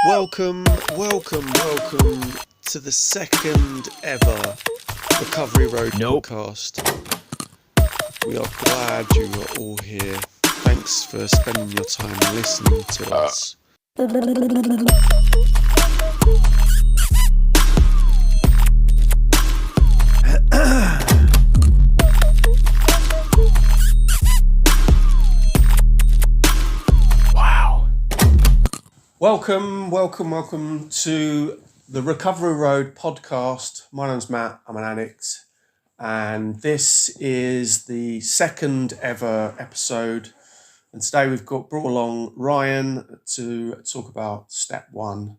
Welcome to the second ever Recovery Road podcast. We are glad you are all here. Thanks for spending your time listening to us. Welcome to the Recovery Road podcast. My name's Matt, I'm an addict, and this is the second ever episode. And today we've brought along Ryan to talk about step one,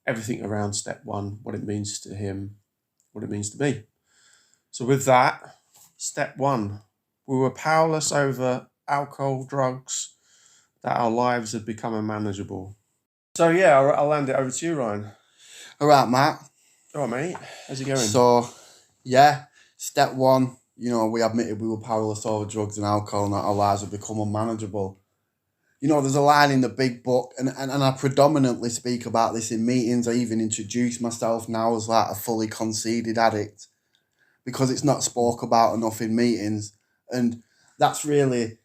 everything around step one, what it means to him, what it means to me. So with that, step one, we were powerless over alcohol, drugs, that our lives had become unmanageable. So yeah, I'll hand it over to you, Ryan. All right, Matt. All right, mate. How's it going? So, yeah, step one, we admitted we were powerless over drugs and alcohol and that our lives had become unmanageable. There's a line in the big book, and I predominantly speak about this in meetings. I even introduce myself now as like a fully conceded addict because it's not spoke about enough in meetings. And that's really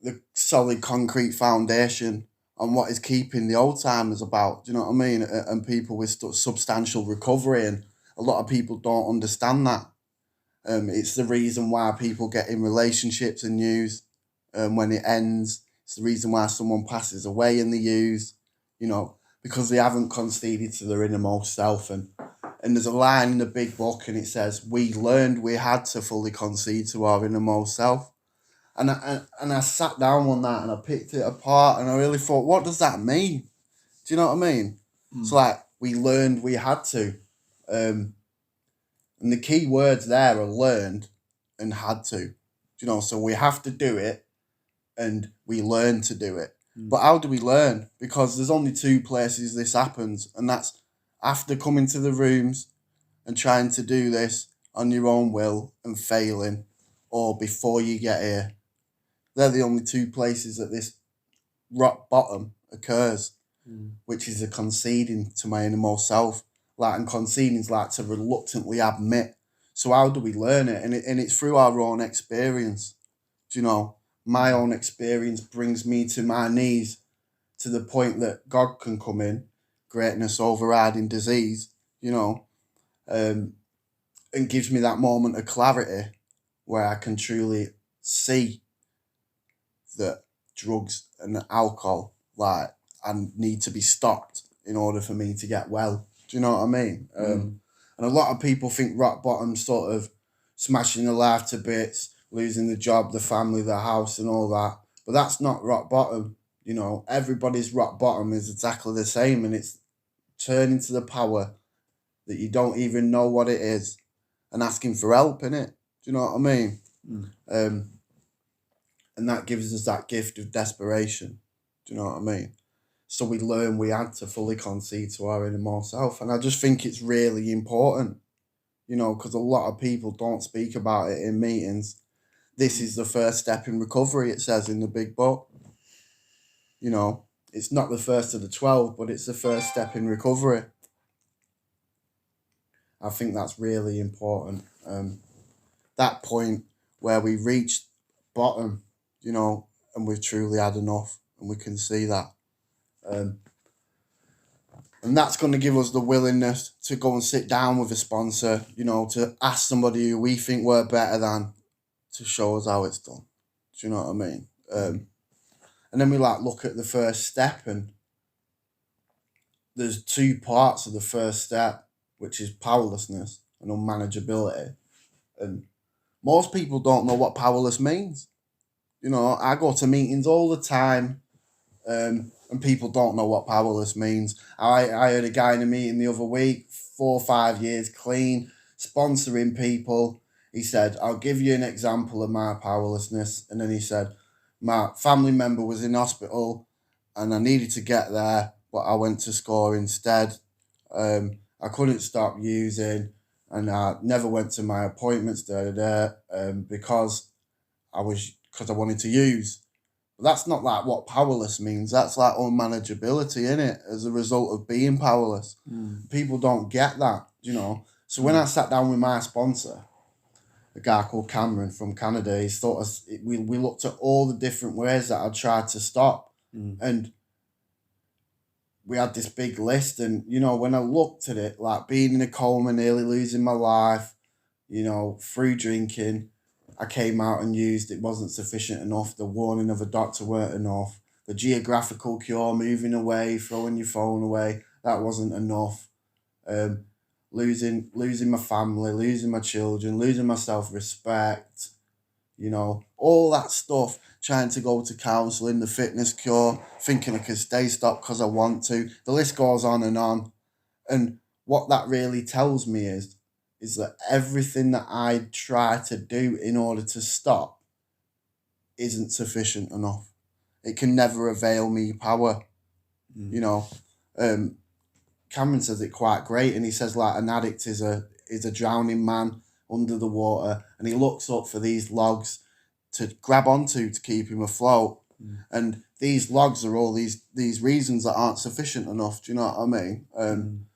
the solid concrete foundation on what is keeping the old timers about, do you know what I mean? And people with substantial recovery, and a lot of people don't understand that. It's the reason why people get in relationships and use when it ends. It's the reason why someone passes away and they use, because they haven't conceded to their innermost self. And there's a line in the big book and it says, we learned we had to fully concede to our innermost self. And I sat down on that and I picked it apart and I really thought, what does that mean? Do you know what I mean? It's like we learned we had to. And the key words there are learned and had to. So we have to do it and we learn to do it. But how do we learn? Because there's only two places this happens, and that's after coming to the rooms and trying to do this on your own will and failing, or before you get here. They're the only two places that this rock bottom occurs, which is a conceding to my innermost self. And conceding is like to reluctantly admit. So how do we learn it? And it's through our own experience. My own experience brings me to my knees to the point that God can come in, greatness overriding disease, and gives me that moment of clarity where I can truly see that drugs and alcohol and need to be stopped in order for me to get well. Do you know what I mean? And a lot of people think rock bottom sort of smashing their life to bits, losing the job, the family, the house and all that. But that's not rock bottom. Everybody's rock bottom is exactly the same, and it's turning to the power that you don't even know what it is and asking for help, innit? Do you know what I mean? And that gives us that gift of desperation. Do you know what I mean? So we learn we had to fully concede to our innermost self. And I just think it's really important, because a lot of people don't speak about it in meetings. This is the first step in recovery, it says in the big book. It's not the first of the 12, but it's the first step in recovery. I think that's really important. That point where we reach bottom, and we've truly had enough, and we can see that. And that's going to give us the willingness to go and sit down with a sponsor, to ask somebody who we think we're better than to show us how it's done. Do you know what I mean? And then we look at the first step, and there's two parts of the first step, which is powerlessness and unmanageability. And most people don't know what powerless means. I go to meetings all the time, and people don't know what powerless means. I heard a guy in a meeting the other week, 4 or 5 years clean, sponsoring people. He said, I'll give you an example of my powerlessness. And then he said, my family member was in hospital and I needed to get there, but I went to score instead. I couldn't stop using and I never went to my appointments because I wanted to use. But that's not like what powerless means. That's like unmanageability, innit? As a result of being powerless. People don't get that, you know. So when I sat down with my sponsor, a guy called Cameron from Canada, he sort of, we looked at all the different ways that I'd tried to stop. And we had this big list. And, you know, when I looked at it, like being in a coma, nearly losing my life, you know, through drinking, I came out and used, it wasn't sufficient enough. The warning of a doctor weren't enough. The geographical cure, moving away, throwing your phone away, that wasn't enough. Losing my family, losing my children, losing my self-respect, you know, all that stuff, trying to go to counselling, the fitness cure, thinking I could stay stopped because I want to. The list goes on. And what that really tells me is that everything that I try to do in order to stop isn't sufficient enough. It can never avail me power, you know. Cameron says it quite great, and he says like an addict is a drowning man under the water, and he looks up for these logs to grab onto to keep him afloat. And these logs are all these reasons that aren't sufficient enough. Do you know what I mean?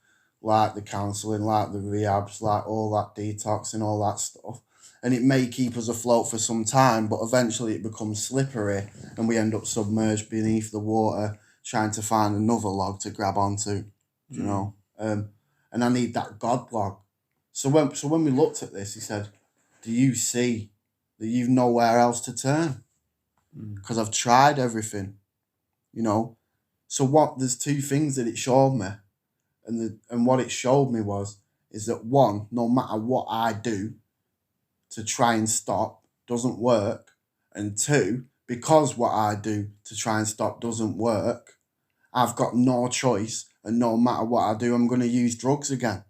Like the counselling, like the rehabs, like all that detoxing, all that stuff. And it may keep us afloat for some time, but eventually it becomes slippery and we end up submerged beneath the water trying to find another log to grab onto, you know. And I need that God log. So when we looked at this, he said, do you see that you've nowhere else to turn? Because I've tried everything, you know. So there's two things that it showed me. And what it showed me is that one, no matter what I do to try and stop doesn't work. And two, because what I do to try and stop doesn't work, I've got no choice. And no matter what I do, I'm going to use drugs again.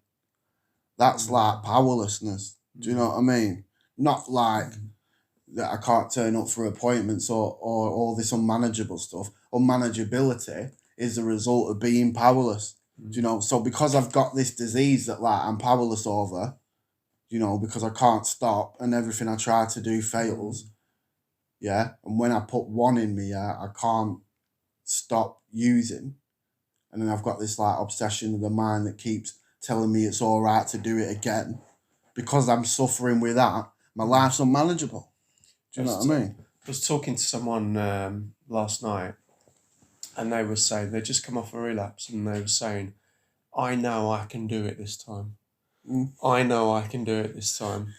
That's like powerlessness. Do you know what I mean? Not like that I can't turn up for appointments or all this unmanageable stuff. Unmanageability is the result of being powerless. Do you know? So because I've got this disease that like I'm powerless over, you know, because I can't stop and everything I try to do fails. Yeah. And when I put one in me, I can't stop using. And then I've got this like obsession of the mind that keeps telling me it's all right to do it again. Because I'm suffering with that, my life's unmanageable. Do you know what I mean? I was talking to someone last night, and they were saying, they just come off a relapse, and they were saying, I know I can do it this time. I know I can do it this time.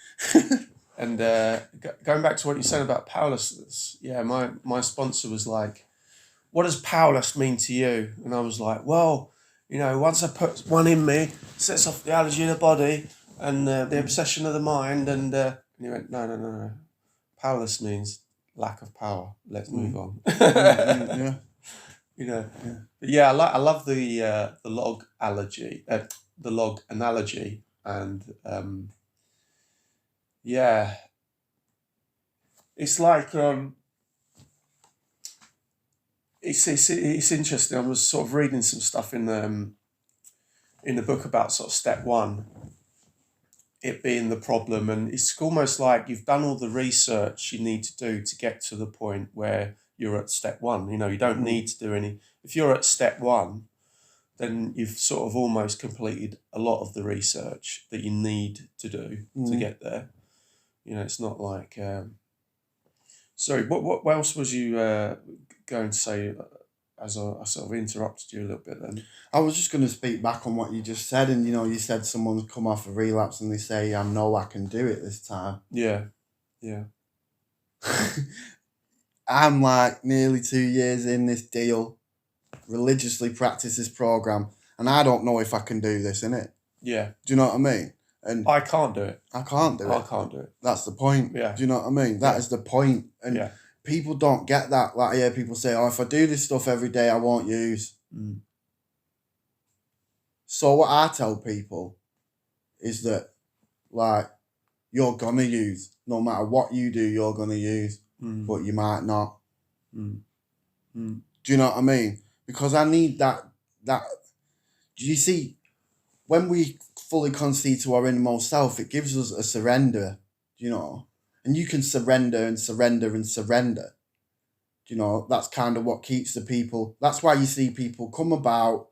And going back to what you said about powerlessness, yeah, my sponsor was like, what does powerless mean to you? And I was like, well, you know, once I put one in me, it sets off the allergy in the body and the obsession of the mind. And he went, no. Powerless means lack of power. Let's move on. Yeah. You know, but yeah, I love the log allergy, the log analogy, and yeah, it's like it's interesting. I was sort of reading some stuff in the book about sort of step one, it being the problem, and it's almost like you've done all the research you need to do to get to the point where you're at step one. You know, you don't need to do any. If you're at step one, then you've sort of almost completed a lot of the research that you need to do to get there. You know, it's not like. Sorry, what else was you going to say? As I sort of interrupted you a little bit then. I was just going to speak back on what you just said, and you know, you said someone's come off a relapse and they say, "I know I can do it this time." Yeah. I'm like nearly 2 years in this deal, religiously practice this program, and I don't know if I can do this, innit? Yeah. Do you know what I mean? And I can't do it. I can't do it. I can't do it. That's the point. Yeah. Do you know what I mean? That is the point. And people don't get that. Like, I hear people say, oh, if I do this stuff every day, I won't use. So what I tell people is that, like, you're going to use. No matter what you do, you're going to use. But you might not. Do you know what I mean? Because I need that. Do you see, when we fully concede to our innermost self, it gives us a surrender, you know? And you can surrender and surrender and surrender. That's kind of what keeps the people. That's why you see people come about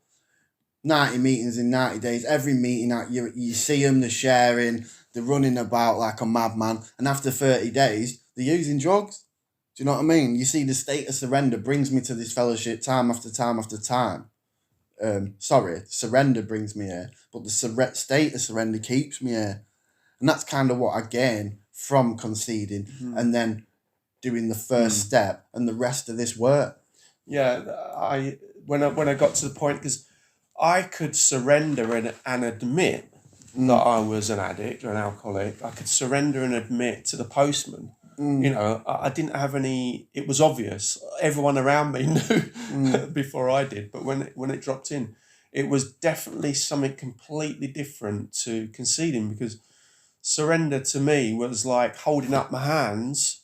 90 meetings in 90 days. Every meeting that you see them, they're sharing, they're running about like a madman. And after 30 days, they're using drugs. Do you know what I mean? You see the state of surrender brings me to this fellowship time after time after time. Surrender brings me here, but the state of surrender keeps me here. And that's kind of what I gain from conceding and then doing the first step and the rest of this work. Yeah, when I got to the point, because I could surrender and admit that I was an addict or an alcoholic. I could surrender and admit to the postman. I didn't have any. It was obvious. Everyone around me knew before I did. But when it dropped in, it was definitely something completely different to conceding, because surrender to me was like holding up my hands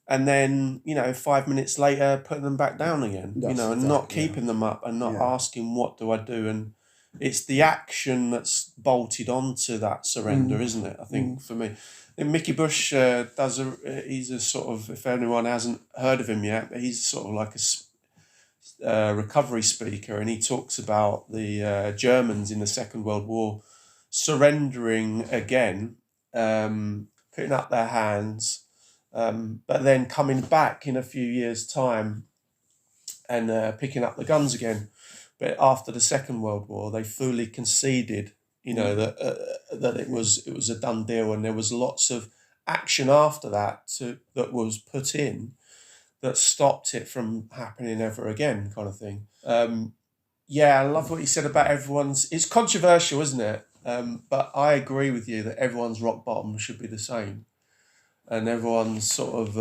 and then 5 minutes later putting them back down again. And not keeping them up and not asking what do I do. And it's the action that's bolted onto that surrender, isn't it? I think for me. And Mickey Bush he's a sort of, if anyone hasn't heard of him yet, but he's sort of like a recovery speaker, and he talks about the Germans in the Second World War surrendering again, putting up their hands, but then coming back in a few years' time and picking up the guns again. But after the Second World War, they fully conceded, that it was a done deal, and there was lots of action after that that was put in that stopped it from happening ever again, kind of thing. I love what you said about everyone's. It's controversial, isn't it? But I agree with you that everyone's rock bottom should be the same, and everyone's sort of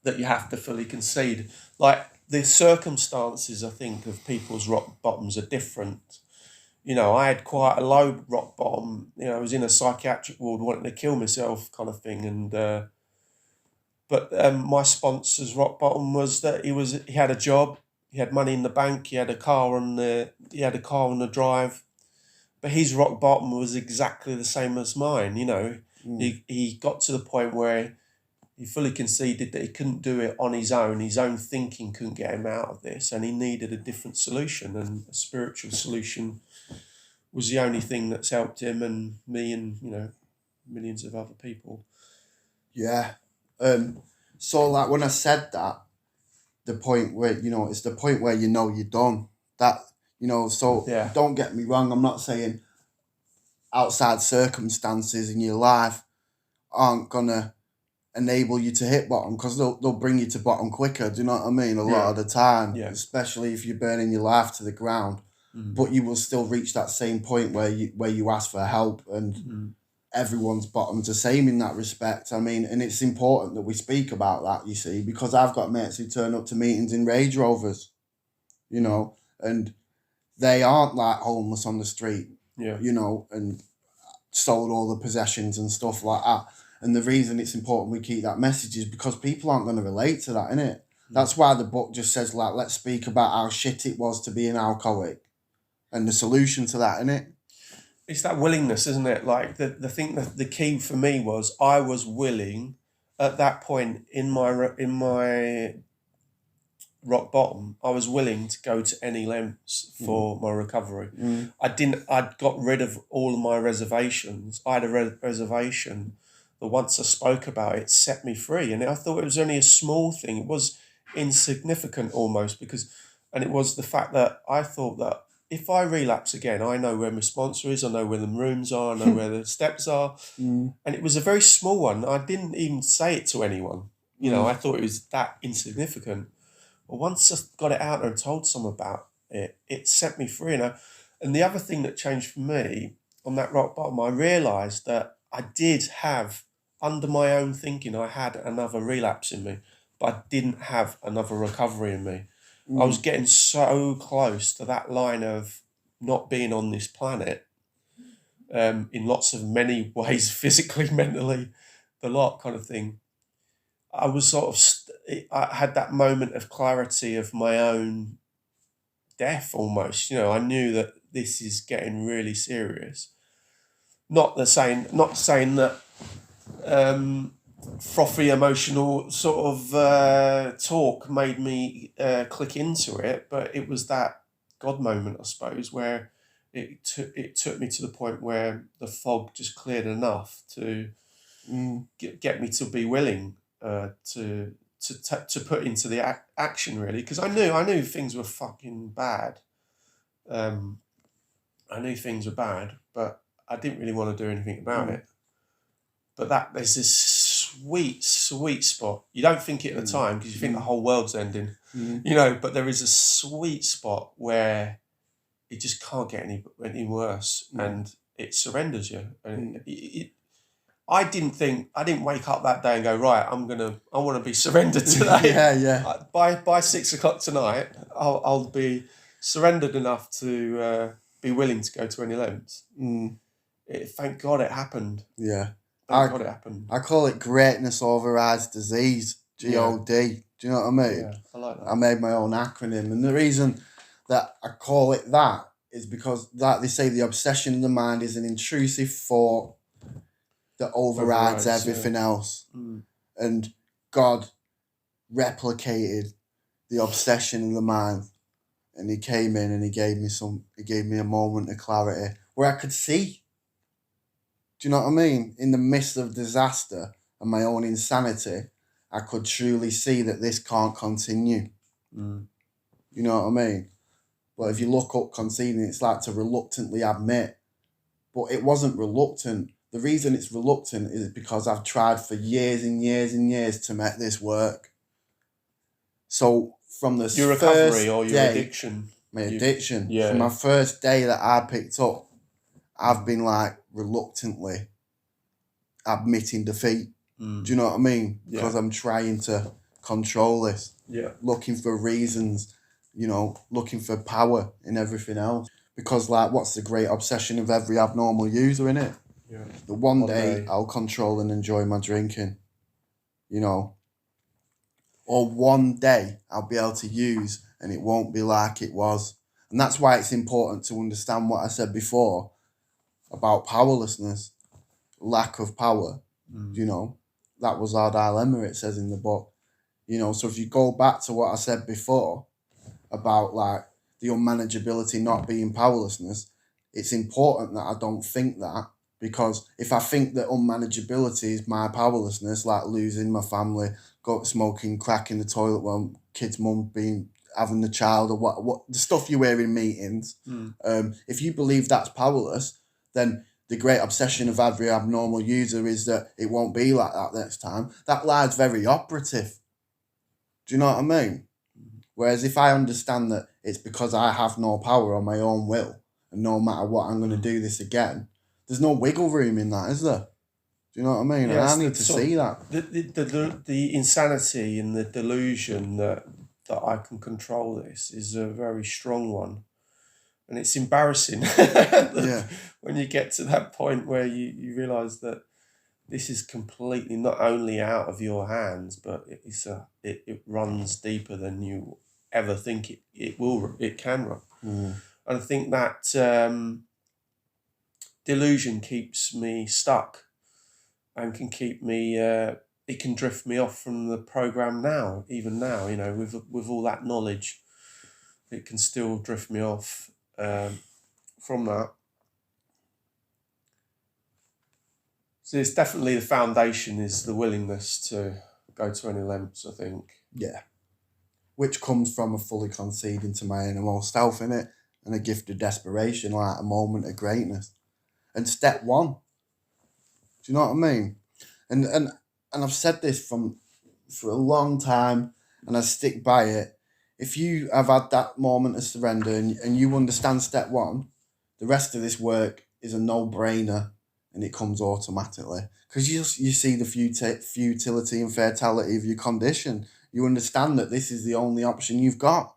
that you have to fully concede. Like the circumstances, I think, of people's rock bottoms are different. I had quite a low rock bottom. I was in a psychiatric ward wanting to kill myself, kind of thing. And but my sponsor's rock bottom was that he had a job, he had money in the bank, he had a car on the drive. But his rock bottom was exactly the same as mine. He got to the point where he fully conceded that he couldn't do it on his own. His own thinking couldn't get him out of this, and he needed a different solution, and a spiritual solution was the only thing that's helped him and me and, millions of other people. Yeah. So like when I said that, the point where, it's the point where you're done. That, Don't get me wrong, I'm not saying outside circumstances in your life aren't gonna enable you to hit bottom, because they'll bring you to bottom quicker. Do you know what I mean? A lot of the time, especially if you're burning your life to the ground. But you will still reach that same point where you ask for help, and everyone's bottom's the same in that respect. I mean, and it's important that we speak about that, you see, because I've got mates who turn up to meetings in Range Rovers, and they aren't like homeless on the street, and sold all the possessions and stuff like that. And the reason it's important we keep that message is because people aren't going to relate to that, innit? That's why the book just says, like, let's speak about how shit it was to be an alcoholic and the solution to that, innit? It's that willingness, isn't it? Like the thing that the key for me was I was willing at that point in my rock bottom. I was willing to go to any lengths for my recovery. I'd got rid of all of my reservations. I had a reservation that once I spoke about it set me free, and I thought it was only a small thing. It was insignificant almost, and it was the fact that I thought that if I relapse again, I know where my sponsor is, I know where the rooms are, I know where the steps are. And it was a very small one. I didn't even say it to anyone. I thought it was that insignificant. But once I got it out and told someone about it, it set me free. And the other thing that changed for me on that rock bottom, I realised that I did have, under my own thinking, I had another relapse in me, but I didn't have another recovery in me. I was getting so close to that line of not being on this planet, in lots of many ways, physically, mentally, the lot kind of thing. I was sort of, I had that moment of clarity of my own death almost. I knew that this is getting really serious. Not saying that frothy, emotional sort of talk made me click into it. But it was that God moment, I suppose, where it took me to the point where the fog just cleared enough to get me to be willing to put into the action, really, because I knew things were fucking bad. I knew things were bad, but I didn't really want to do anything about it. But there's this sweet spot. You don't think it at the time because you think the whole world's ending, but there is a sweet spot where it just can't get any worse, and it surrenders you. And I didn't wake up that day and go, right, I want to be surrendered today. Yeah. By 6:00 tonight, I'll be surrendered enough to be willing to go to any lengths. Thank God it happened. Yeah. Thank God it happened. I call it greatness overrides disease, GOD. Do you know what I mean? Yeah, I like that. I made my own acronym. And the reason that I call it that is because, like they say, the obsession of the mind is an intrusive thought that overrides everything else. And God replicated the obsession of the mind. And he came in and he gave me a moment of clarity where I could see. Do you know what I mean? In the midst of disaster and my own insanity, I could truly see that this can't continue. You know what I mean? But if you look up conceding, it's like to reluctantly admit. But it wasn't reluctant. The reason it's reluctant is because I've tried for years and years and years to make this work. So from the your recovery or your addiction? My addiction. From my first day that I picked up, I've been like reluctantly admitting defeat. Do you know what I mean? Because I'm trying to control this. Looking for reasons, looking for power in everything else. Because what's the great obsession of every abnormal user, innit? The one day I'll control and enjoy my drinking. Or one day I'll be able to use and it won't be like it was. And that's why it's important to understand what I said before about powerlessness, lack of power. That was our dilemma, it says in the book. So if you go back to what I said before about the unmanageability not being powerlessness, it's important that I don't think that, because if I think that unmanageability is my powerlessness, like losing my family, smoking crack in the toilet while kid's mum having the child, or what the stuff you hear in meetings, if you believe that's powerless, then the great obsession of every abnormal user is that it won't be like that next time. That lie's very operative. Do you know what I mean? Whereas if I understand that it's because I have no power on my own will, and no matter what, I'm going to do this again, there's no wiggle room in that, is there? Do you know what I mean? Yes, I need to see that. The insanity and the delusion that I can control this is a very strong one. And it's embarrassing when you get to that point where you realise that this is completely not only out of your hands, but it runs deeper than you ever think it can run. And I think that delusion keeps me stuck and can keep me. It can drift me off from the program now. Even now, with all that knowledge, it can still drift me off from that. So it's definitely the foundation is the willingness to go to any lengths, I think. Yeah. Which comes from a fully conceding to my innermost self, innit? And a gift of desperation, like a moment of greatness. And step one. Do you know what I mean? And I've said this for a long time, and I stick by it. If you have had that moment of surrender and you understand step one, the rest of this work is a no-brainer and it comes automatically. Because you see the futility and fatality of your condition. You understand that this is the only option you've got.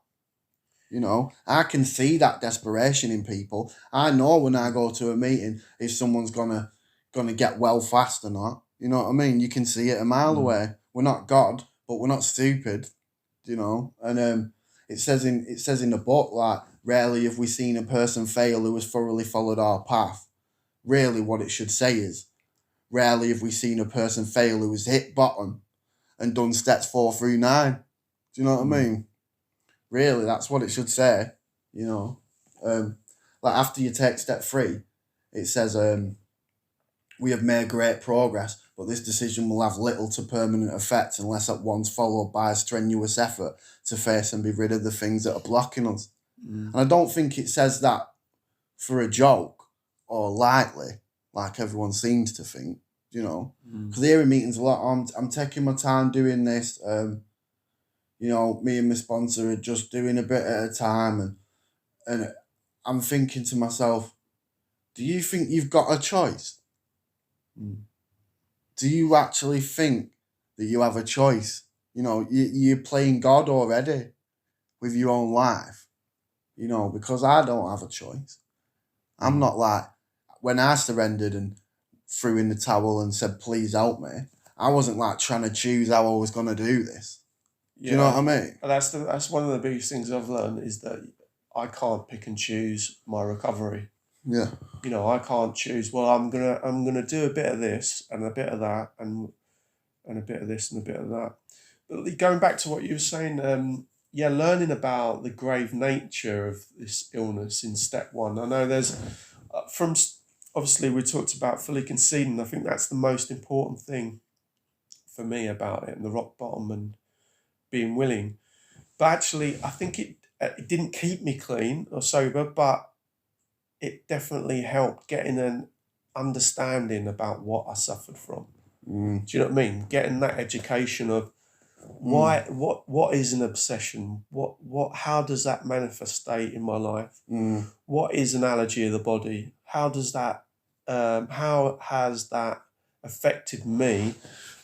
I can see that desperation in people. I know when I go to a meeting if someone's gonna get well fast or not. You know what I mean? You can see it a mile away. We're not God, but we're not stupid. And it says in the book, rarely have we seen a person fail who has thoroughly followed our path. Really, what it should say is, rarely have we seen a person fail who has hit bottom and done steps 4 through 9. Do you know what I mean? Really, that's what it should say. You know, like after you take step 3, it says, we have made great progress, but this decision will have little to permanent effect unless at once followed by a strenuous effort to face and be rid of the things that are blocking us. And I don't think it says that for a joke or lightly, like everyone seems to think, you know. Because here in meetings a lot, I'm taking my time doing this. You know, me and my sponsor are just doing a bit at a time, and I'm thinking to myself, do you think you've got a choice? Do you actually think that you have a choice? You know, you're playing God already with your own life, you know, because I don't have a choice. I'm not like, when I surrendered and threw in the towel and said, please help me, I wasn't like trying to choose how I was going to do this. Do you know what I mean? That's one of the biggest things I've learned, is that I can't pick and choose my recovery. Yeah. You know, I can't choose, well, I'm gonna do a bit of this and a bit of that and a bit of this and a bit of that. But going back to what you were saying, learning about the grave nature of this illness in step 1. I know there's obviously we talked about fully conceding. I think that's the most important thing for me about it, and the rock bottom and being willing. But actually, I think it didn't keep me clean or sober, but it definitely helped getting an understanding about what I suffered from. Do you know what I mean? Getting that education of what is an obsession? How does that manifestate in my life? What is an allergy of the body? How does that how has that affected me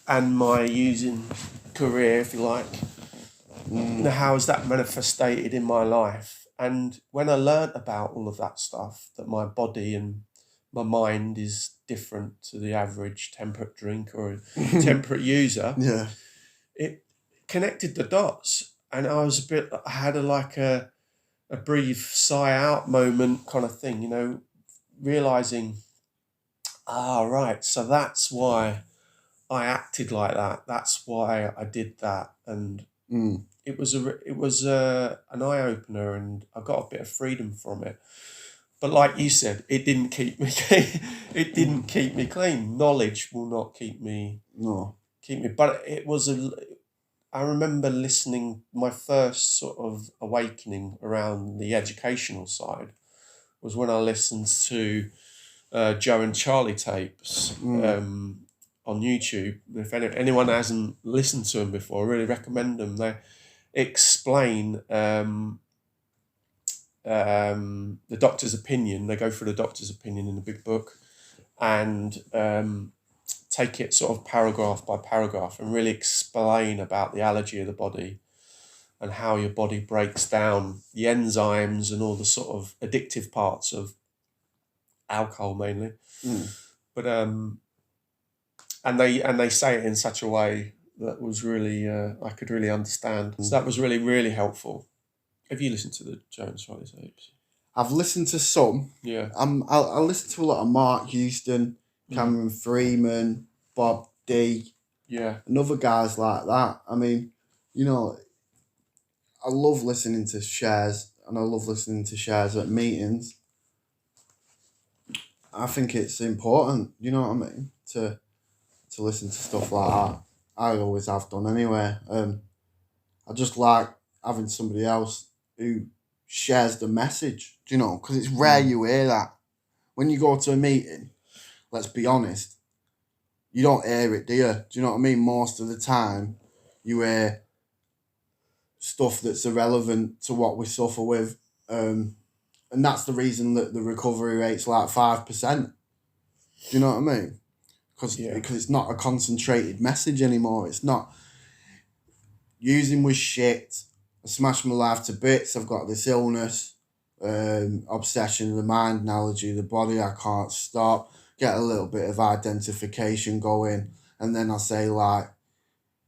and my using career, if you like? You know, how is that manifested in my life? And when I learnt about all of that stuff, that my body and my mind is different to the average temperate drinker or temperate user, it connected the dots. And I had a breathe, sigh out moment kind of thing, you know, realising, right, so that's why I acted like that. That's why I did that. And it was an eye opener, and I got a bit of freedom from it. But like you said, it didn't keep me. It didn't keep me clean. Knowledge will not keep me. But it was I remember listening. My first sort of awakening around the educational side was when I listened to Joe and Charlie tapes on YouTube. If anyone hasn't listened to them before, I really recommend them. They explain the doctor's opinion. They go through the doctor's opinion in the big book and take it sort of paragraph by paragraph and really explain about the allergy of the body and how your body breaks down the enzymes and all the sort of addictive parts of alcohol mainly. But and they say it in such a way that was really I could really understand. So that was really, really helpful. Have you listened to the Joe and Charlie tapes? I've listened to some. Yeah. I listen to a lot of Mark Houston, Cameron Freeman, Bob D. Yeah. And other guys like that. I mean, you know, I love listening to shares, and I love listening to shares at meetings. I think it's important, you know what I mean, to listen to stuff like that. I always have done anyway. I just like having somebody else who shares the message, do you know, because it's rare you hear that. When you go to a meeting, let's be honest, you don't hear it, do you? Do you know what I mean? Most of the time, you hear stuff that's irrelevant to what we suffer with. And that's the reason that the recovery rate's like 5%. Do you know what I mean? Because it's not a concentrated message anymore. It's not using was shit. I smashed my life to bits. I've got this illness, obsession of the mind, analogy of the body. I can't stop. Get a little bit of identification going. And then I say like,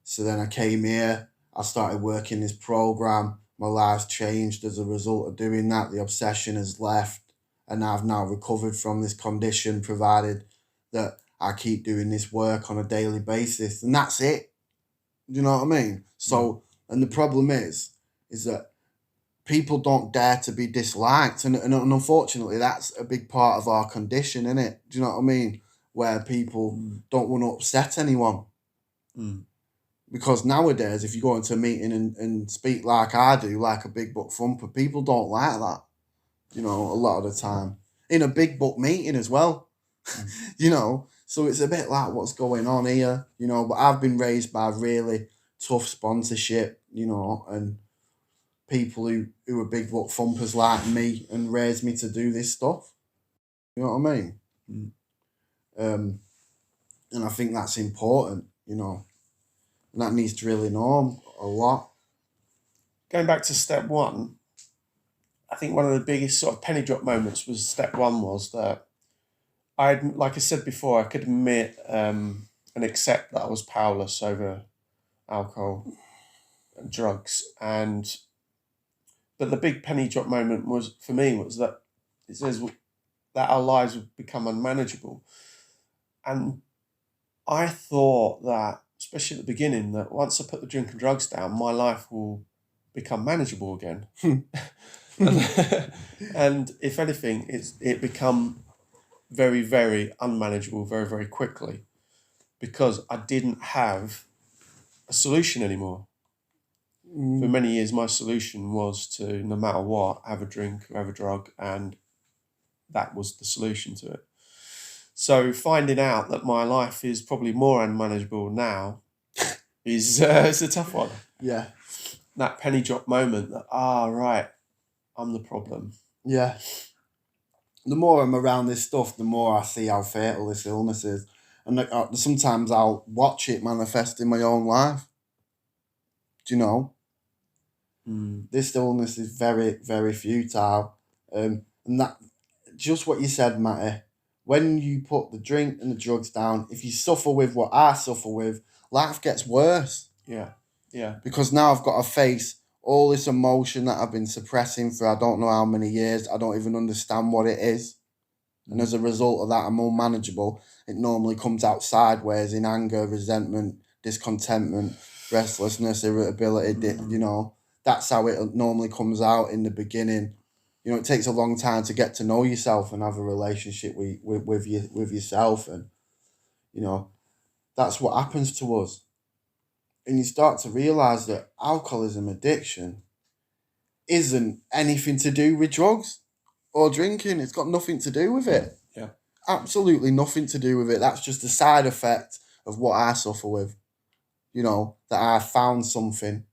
so then I came here. I started working this program. My life's changed as a result of doing that. The obsession has left. And I've now recovered from this condition, provided that I keep doing this work on a daily basis, and that's it. Do you know what I mean? So, and the problem is that people don't dare to be disliked, and unfortunately, that's a big part of our condition, isn't it? Do you know what I mean? Where people don't want to upset anyone. Because nowadays, if you go into a meeting and speak like I do, like a big book thumper, people don't like that. You know, a lot of the time. In a big book meeting as well. You know, so it's a bit like what's going on here, you know, but I've been raised by really tough sponsorship, you know, and people who are big book thumpers like me and raised me to do this stuff. You know what I mean? And I think that's important, you know, and that needs to really know a lot. Going back to step one, I think one of the biggest sort of penny drop moments was step one was that like I said before, I could admit and accept that I was powerless over alcohol and drugs. But the big penny drop moment was, for me, was that it says that our lives would become unmanageable. And I thought that, especially at the beginning, that once I put the drink and drugs down, my life will become manageable again. And if anything, it become very, very unmanageable very, very quickly, because I didn't have a solution anymore. For many years, my solution was to, no matter what, have a drink or have a drug, and that was the solution to it. So finding out that my life is probably more unmanageable now is it's a tough one. Yeah. That penny drop moment that, right, I'm the problem. Yeah. The more I'm around this stuff, the more I see how fatal this illness is. And sometimes I'll watch it manifest in my own life. Do you know? This illness is very, very futile. And that, just what you said, Matty, when you put the drink and the drugs down, if you suffer with what I suffer with, life gets worse. Yeah. Yeah. Because now I've got to face all this emotion that I've been suppressing for I don't know how many years. I don't even understand what it is. And as a result of that, I'm unmanageable. It normally comes out sideways in anger, resentment, discontentment, restlessness, irritability, you know. That's how it normally comes out in the beginning. You know, it takes a long time to get to know yourself and have a relationship with yourself. And, you know, that's what happens to us. And you start to realise that alcoholism addiction isn't anything to do with drugs or drinking. It's got nothing to do with it. Yeah. Absolutely nothing to do with it. That's just a side effect of what I suffer with. You know, that I found something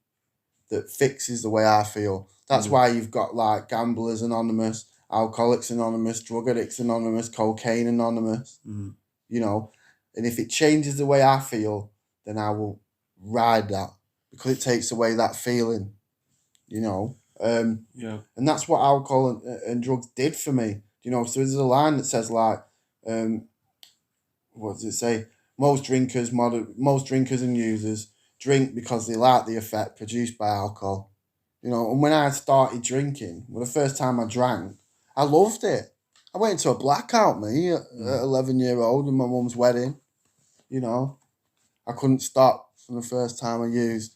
that fixes the way I feel. That's why you've got like Gamblers Anonymous, Alcoholics Anonymous, Drug Addicts Anonymous, Cocaine Anonymous. You know, and if it changes the way I feel, then I will ride that, because it takes away that feeling, you know. And that's what alcohol and drugs did for me, you know. So there's a line that says like, what does it say? Most drinkers and users drink because they like the effect produced by alcohol, you know. And when I started drinking, the first time I drank, I loved it. I went into a blackout, me, at 11-year-old in my mum's wedding, you know. I couldn't stop from the first time I used,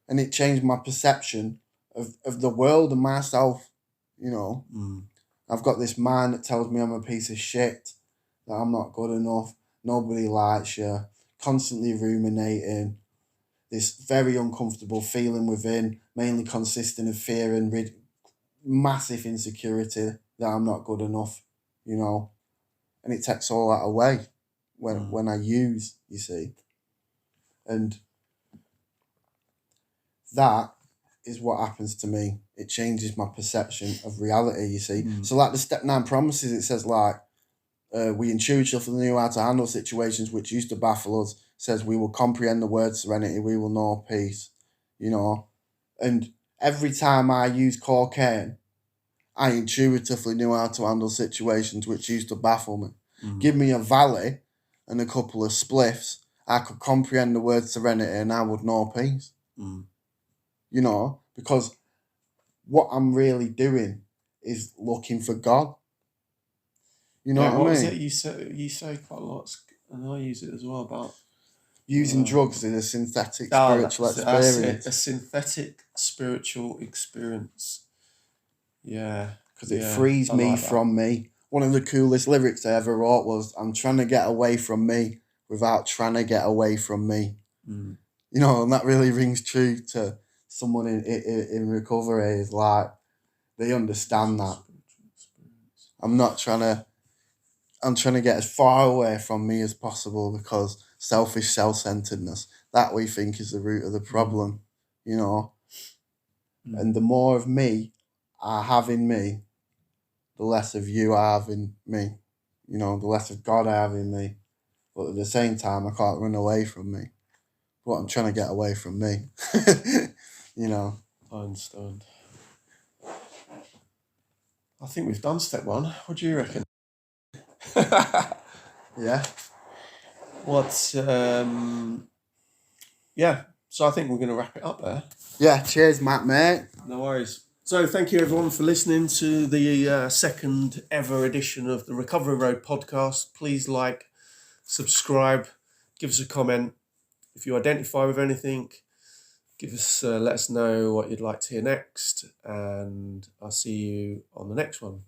and it changed my perception of the world and myself, you know. I've got this mind that tells me I'm a piece of shit, that I'm not good enough, nobody likes you, constantly ruminating, this very uncomfortable feeling within, mainly consisting of fear and massive insecurity that I'm not good enough, you know. And it takes all that away when I use, you see. And that is what happens to me. It changes my perception of reality, you see. So like the Step 9 promises, it says like, we intuitively knew how to handle situations which used to baffle us. It says we will comprehend the word serenity, we will know peace, you know. And every time I use cocaine, I intuitively knew how to handle situations which used to baffle me. Give me a valley and a couple of spliffs, I could comprehend the word serenity and I would know peace. You know, because what I'm really doing is looking for God. You know what I mean? Was it you say quite a lot? and I use it as well about Using drugs is a synthetic Oh, spiritual that's it, experience. a synthetic spiritual experience. Yeah. Because it frees me from me. One of the coolest lyrics I ever wrote was, I'm trying to get away from me without trying to get away from me. Mm. You know, and that really rings true to someone in recovery. Is like, they understand that. I'm trying to get as far away from me as possible, because selfish self-centeredness, that we think is the root of the problem, you know. And the more of me I have in me, the less of you I have in me, you know, the less of God I have in me. But at the same time, I can't run away from me. But I'm trying to get away from me, you know. I understand. I think we've done step one. What do you reckon? Yeah. Yeah, so I think we're going to wrap it up there. Yeah, cheers, Matt, mate. No worries. So thank you everyone for listening to the second ever edition of the Recovery Road podcast. Please like, subscribe, give us a comment. If you identify with anything, let us know what you'd like to hear next, and I'll see you on the next one.